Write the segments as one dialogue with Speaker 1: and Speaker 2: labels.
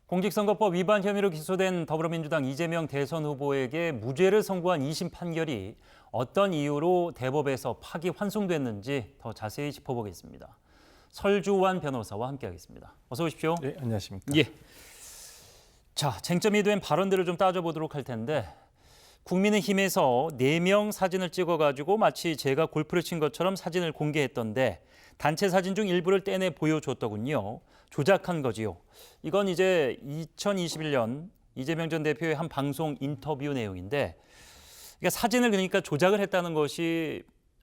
Speaker 1: 공직선거법 위반 혐의로 기소된 더불어민주당 이재명 대선 후보에게 무죄를 선고한 2심 판결이 어떤 이유로 대법에서 파기환송됐는지 더 자세히 짚어보겠습니다. 설주환 변호사와 함께하겠습니다. 어서 오십시오.
Speaker 2: 네, 안녕하십니까.
Speaker 1: 예. 자, 쟁점이 된 발언들을 좀 따져보도록 할 텐데 국민의힘에서 4명 사진을 찍어가지고 마치 제가 골프를 친 것처럼 사진을 공개했던데 단체 사진 중 일부를 떼내 보여줬더군요. 조작한 거지요. 이건 이제 2021년 이재명 전 대표의 한 방송 인터뷰 내용인데 그러니까 사진을 그러니까 조작을 했다는 것이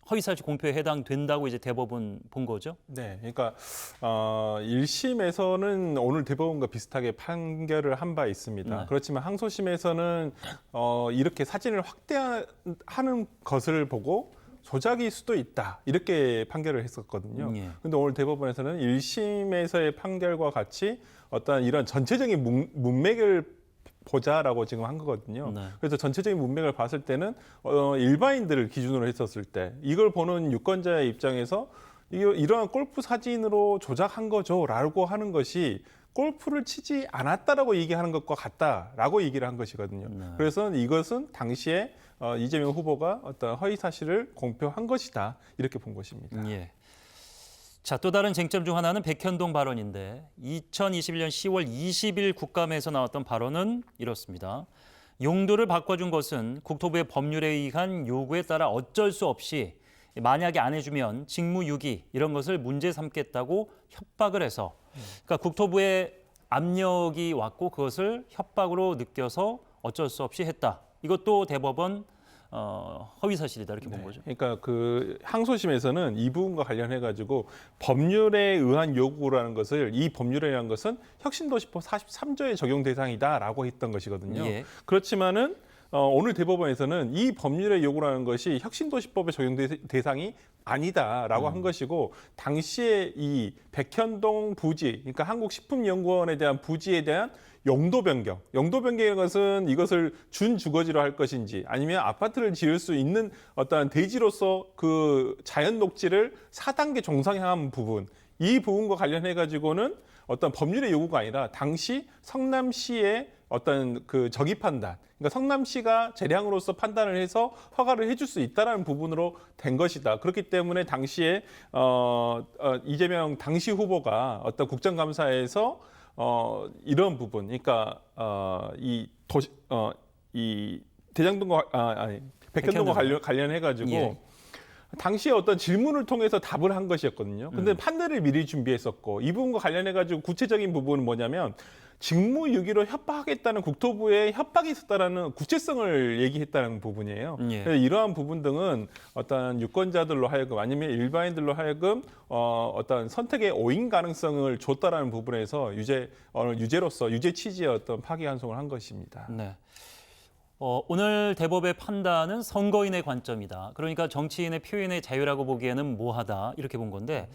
Speaker 1: 허위사실 공표에 해당된다고 이제 대법원 본 거죠?
Speaker 2: 네, 그러니까 1심에서는 오늘 대법원과 비슷하게 판결을 한 바 있습니다.
Speaker 1: 네.
Speaker 2: 그렇지만 항소심에서는 이렇게 사진을 확대하는 것을 보고 조작일 수도 있다 이렇게 판결을 했었거든요. 그런데 오늘 대법원에서는 1심에서의 판결과 같이 어떤 이런 전체적인 문맥을 보자라고 지금 한 거거든요.
Speaker 1: 네.
Speaker 2: 그래서 전체적인 문맥을 봤을 때는 일반인들을 기준으로 했었을 때 이걸 보는 유권자의 입장에서 이러한 골프 사진으로 조작한 거죠라고 하는 것이 골프를 치지 않았다라고 얘기하는 것과 같다라고 얘기를 한 것이거든요.
Speaker 1: 네.
Speaker 2: 그래서 이것은 당시에 이재명 후보가 어떤 허위 사실을 공표한 것이다 이렇게 본 것입니다.
Speaker 1: 예. 자, 또 다른 쟁점 중 하나는 백현동 발언인데 2021년 10월 20일 국감에서 나왔던 발언은 이렇습니다. 용도를 바꿔준 것은 국토부의 법률에 의한 요구에 따라 어쩔 수 없이 만약에 안 해주면 직무유기 이런 것을 문제 삼겠다고 협박을 해서 그러니까 국토부의 압력이 왔고 그것을 협박으로 느껴서 어쩔 수 없이 했다. 이것도 대법원 허위 사실이다 이렇게 본 거죠.
Speaker 2: 그러니까 그 항소심에서는 이 부분과 관련해 가지고 법률에 의한 요구라는 것을 이 법률이라는 것은 혁신도시법 43조의 적용 대상이다라고 했던 것이거든요.
Speaker 1: 예.
Speaker 2: 그렇지만은 오늘 대법원에서는 이 법률의 요구라는 것이 혁신도시법의 적용 대상이 아니다라고 한 것이고 당시에 이 백현동 부지, 그러니까 한국식품연구원에 대한 부지에 대한 용도 변경이라는 것은 이것을 준주거지로 할 것인지 아니면 아파트를 지을 수 있는 어떠한 대지로서 그 자연 녹지를 4단계 종상향한 부분, 이 부분과 관련해 가지고는 어떤 법률의 요구가 아니라 당시 성남시의 어떤 그 적의 판단, 그러니까 성남시가 재량으로서 판단을 해서 허가를 해줄 수 있다라는 부분으로 된 것이다. 그렇기 때문에 당시에 이재명 당시 후보가 어떤 국정감사에서 이런 부분, 그러니까 이 대장동과 백현동과 관련해 가지고.
Speaker 1: 예.
Speaker 2: 당시에 어떤 질문을 통해서 답을 한 것이었거든요. 근데 판례를 미리 준비했었고 이 부분과 관련해 가지고 구체적인 부분은 뭐냐면 직무유기로 협박하겠다는 국토부의 협박이 있었다라는 구체성을 얘기했다는 부분이에요.
Speaker 1: 예.
Speaker 2: 그래서 이러한 부분 등은 어떤 유권자들로 하여금 아니면 일반인들로 하여금 어떤 선택의 오인 가능성을 줬다라는 부분에서 유죄로서 유죄 취지의 어떤 파기환송을 한 것입니다.
Speaker 1: 네. 오늘 대법의 판단은 선거인의 관점이다. 그러니까 정치인의 표현의 자유라고 보기에는 모호하다 이렇게 본 건데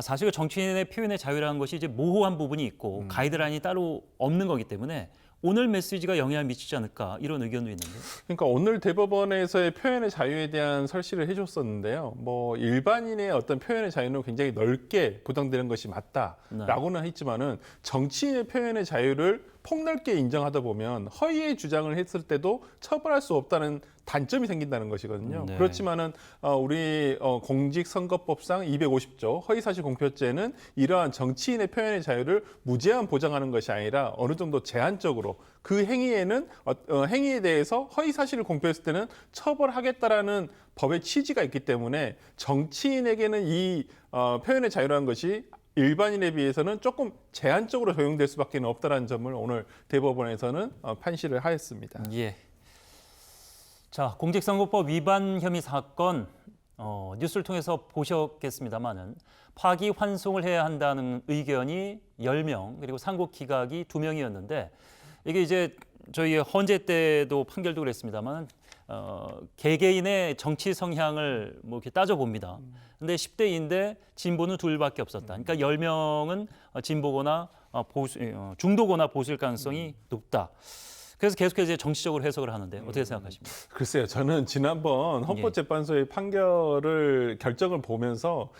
Speaker 1: 사실 정치인의 표현의 자유라는 것이 이제 모호한 부분이 있고 가이드라인이 따로 없는 거기 때문에 오늘 메시지가 영향을 미치지 않을까 이런 의견도 있는데.
Speaker 2: 그러니까 오늘 대법원에서의 표현의 자유에 대한 설시를 해줬었는데요. 뭐 일반인의 어떤 표현의 자유는 굉장히 넓게 보장되는 것이 맞다라고는 했지만은 정치인의 표현의 자유를 폭넓게 인정하다 보면 허위의 주장을 했을 때도 처벌할 수 없다는 단점이 생긴다는 것이거든요.
Speaker 1: 네.
Speaker 2: 그렇지만은 우리 공직선거법상 250조 허위사실 공표죄는 이러한 정치인의 표현의 자유를 무제한 보장하는 것이 아니라 어느 정도 제한적으로 그 행위에는 행위에 대해서 허위사실을 공표했을 때는 처벌하겠다라는 법의 취지가 있기 때문에 정치인에게는 이 표현의 자유라는 것이 일반인에 비해서는 조금 제한적으로 적용될 수밖에 없다는 점을 오늘 대법원에서는 판시를 하였습니다.
Speaker 1: 예. 자, 공직선거법 위반 혐의 사건 뉴스를 통해서 보셨겠습니다만은 파기환송을 해야 한다는 의견이 10명 그리고 상고 기각이 2명이었는데 이게 이제 저희 헌재 때도 판결도 그랬습니다만 개개인의 정치 성향을 뭐 이렇게 따져봅니다. 근데 10대인데 진보는 둘밖에 없었다. 그러니까 10명은 진보거나 보수, 중도거나 보수일 가능성이 높다. 그래서 계속해서 이제 정치적으로 해석을 하는데 어떻게 생각하십니까?
Speaker 2: 글쎄요, 저는 지난번 헌법재판소의 판결을 결정을 보면서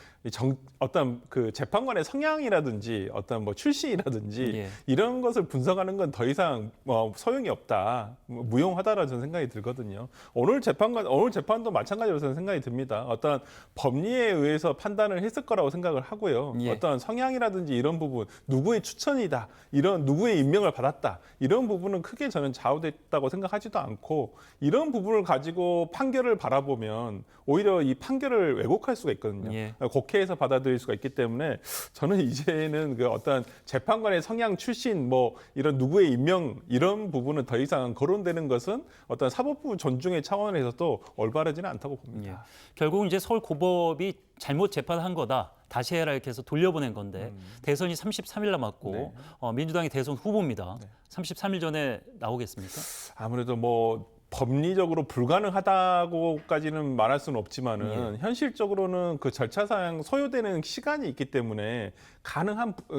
Speaker 2: 어떤 그 재판관의 성향이라든지 어떤 뭐 출신이라든지
Speaker 1: 예.
Speaker 2: 이런 것을 분석하는 건 더 이상 소용이 없다, 무용하다라는 저는 생각이 들거든요. 오늘 재판도 마찬가지로 저는 생각이 듭니다. 어떤 법리에 의해서 판단을 했을 거라고 생각을 하고요.
Speaker 1: 예.
Speaker 2: 어떤 성향이라든지 이런 부분, 누구의 추천이다, 이런 누구의 임명을 받았다, 이런 부분은 크게 저는 좌우됐다고 생각하지도 않고 이런 부분을 가지고 판결을 바라보면 오히려 이 판결을 왜곡할 수가 있거든요.
Speaker 1: 예.
Speaker 2: 곡해해서 받아들일 수가 있기 때문에 저는 이제는 그 어떤 재판관의 성향, 출신, 뭐 이런 누구의 임명 이런 부분은 더 이상 거론되는 것은 어떤 사법부 존중의 차원에서도 올바르지는 않다고 봅니다.
Speaker 1: 예. 결국은 이제 서울고법이 잘못 재판한 거다. 다시 해라 이렇게 해서 돌려보낸 건데 대선이 33일 남았고
Speaker 2: 네.
Speaker 1: 민주당이 대선 후보입니다. 33일 전에 나오겠습니까?
Speaker 2: 아무래도 뭐 법리적으로 불가능하다고까지는 말할 수는 없지만은 현실적으로는 그 절차상 소요되는 시간이 있기 때문에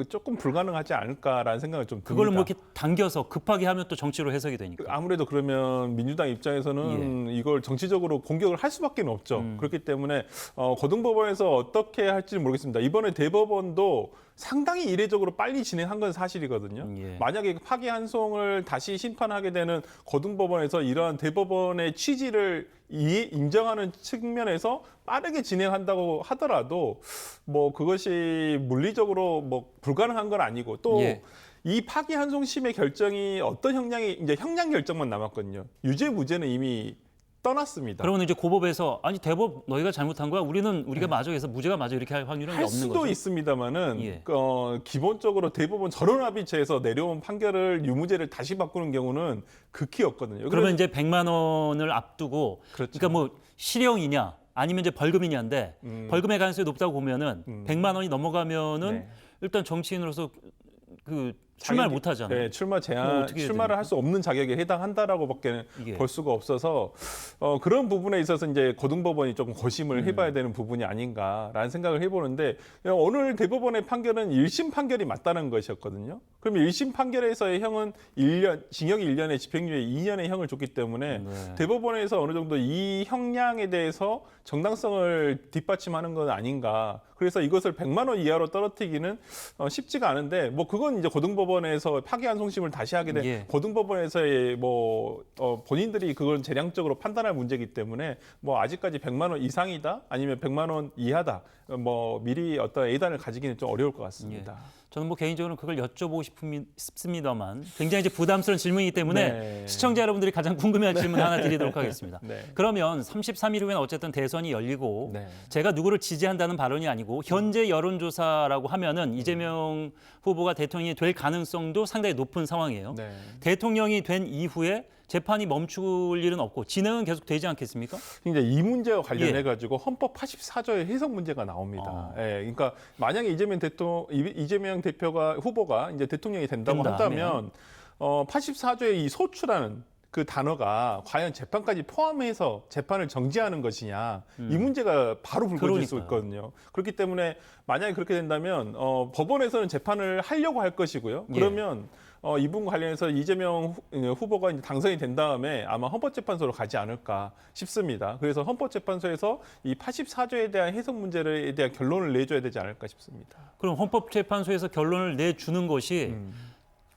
Speaker 2: 조금 불가능하지 않을까라는 생각을 좀 듭니다.
Speaker 1: 그걸 뭐 이렇게 당겨서 급하게 하면 또 정치로 해석이 되니까.
Speaker 2: 아무래도 그러면 민주당 입장에서는 이걸 정치적으로 공격을 할 수밖에 없죠. 그렇기 때문에 고등법원에서 어떻게 할지는 모르겠습니다. 이번에 대법원도 상당히 이례적으로 빨리 진행한 건 사실이거든요.
Speaker 1: 예.
Speaker 2: 만약에 파기환송을 다시 심판하게 되는 고등법원에서 이러한 대법원의 취지를 인정하는 측면에서 빠르게 진행한다고 하더라도 뭐 그것이 물리적으로 뭐 불가능한 건 아니고 또 이 파기환송심의 결정이 어떤 형량이 이제 형량 결정만 남았거든요. 유죄 무죄는 이미 떠났습니다.
Speaker 1: 그러면 이제 고법에서 아니 대법 너희가 잘못한 거야. 우리가 맞아 해서 무죄가 맞아 이렇게 할 확률은
Speaker 2: 할
Speaker 1: 없는
Speaker 2: 수도
Speaker 1: 거죠.
Speaker 2: 있습니다만은 기본적으로 대법원 저런 합의체에서 내려온 판결을 유무죄를 다시 바꾸는 경우는 극히 없거든요.
Speaker 1: 그러면 이제 100만 원을 앞두고
Speaker 2: 그렇죠.
Speaker 1: 그러니까 뭐 실형이냐 아니면 이제 벌금이냐인데 벌금의 가능성이 높다고 보면은 100만 원이 넘어가면은 일단 정치인으로서 그 출마를 못 하잖아요.
Speaker 2: 네,
Speaker 1: 그럼 어떻게 해야
Speaker 2: 출마를 할 수 없는 자격에 해당한다라고밖에 볼 수가 없어서 그런 부분에 있어서 이제 고등법원이 조금 고심을 해봐야 되는 부분이 아닌가라는 생각을 해보는데 오늘 대법원의 판결은 1심 판결이 맞다는 것이었거든요. 그럼 1심 판결에서의 형은 1년, 징역 1년에 집행유예 2년의 형을 줬기 때문에 대법원에서 어느 정도 이 형량에 대해서 정당성을 뒷받침하는 건 아닌가. 그래서 이것을 100만 원 이하로 떨어뜨리기는 쉽지가 않은데 뭐 그건 이제 고등법원에서 파기환송심을 다시 하게 된 고등법원에서의 뭐 본인들이 그걸 재량적으로 판단할 문제이기 때문에 뭐 아직까지 100만 원 이상이다 아니면 100만 원 이하다 뭐 미리 어떤 예단을 가지기는 좀 어려울 것 같습니다.
Speaker 1: 저는 뭐 개인적으로 그걸 여쭤보고 싶습니다만 굉장히 이제 부담스러운 질문이기 때문에 시청자 여러분들이 가장 궁금해할 질문 하나 드리도록 하겠습니다. 그러면 33일 후에는 어쨌든 대선이 열리고 제가 누구를 지지한다는 발언이 아니고 현재 여론조사라고 하면은 이재명 후보가 대통령이 될 가능성도 상당히 높은 상황이에요. 대통령이 된 이후에 재판이 멈출 일은 없고 진행은 계속 되지 않겠습니까?
Speaker 2: 이제 이 문제와 관련해 가지고 헌법 84조의 해석 문제가 나옵니다. 그러니까 만약에 이재명 후보가 이제 대통령이 된다고 한다면 84조의 이 소추라는 그 단어가 과연 재판까지 포함해서 재판을 정지하는 것이냐 이 문제가 바로 불거질 수 있거든요. 그렇기 때문에 만약에 그렇게 된다면 법원에서는 재판을 하려고 할 것이고요. 그러면 이 부분 관련해서 이재명 후보가 이제 당선이 된 다음에 아마 헌법재판소로 가지 않을까 싶습니다. 그래서 헌법재판소에서 이 84조에 대한 해석 문제에 대한 결론을 내줘야 되지 않을까 싶습니다.
Speaker 1: 그럼 헌법재판소에서 결론을 내주는 것이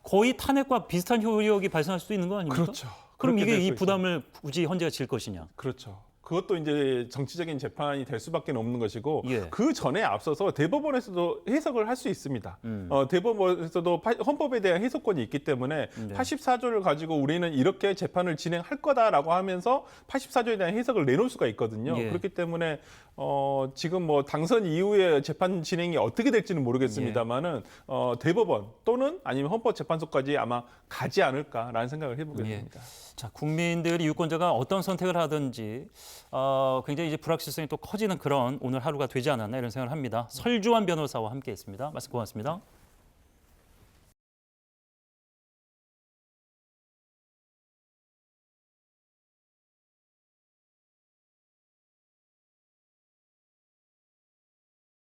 Speaker 1: 거의 탄핵과 비슷한 효력이 발생할 수도 있는 거 아닙니까?
Speaker 2: 그렇죠.
Speaker 1: 그럼 이게 이 부담을 굳이 헌재가 질 것이냐?
Speaker 2: 그렇죠. 그것도 이제 정치적인 재판이 될 수밖에 없는 것이고 그 전에 앞서서 대법원에서도 해석을 할 수 있습니다. 대법원에서도 헌법에 대한 해석권이 있기 때문에 84조를 가지고 우리는 이렇게 재판을 진행할 거다라고 하면서 84조에 대한 해석을 내놓을 수가 있거든요. 그렇기 때문에 지금 뭐 당선 이후에 재판 진행이 어떻게 될지는 모르겠습니다만은 대법원 또는 아니면 헌법재판소까지 아마 가지 않을까라는 생각을 해보게 됩니다.
Speaker 1: 자, 국민들이 유권자가 어떤 선택을 하든지 굉장히 이제 불확실성이 또 커지는 그런 오늘 하루가 되지 않았나 이런 생각을 합니다. 설주환 변호사와 함께했습니다. 말씀 고맙습니다.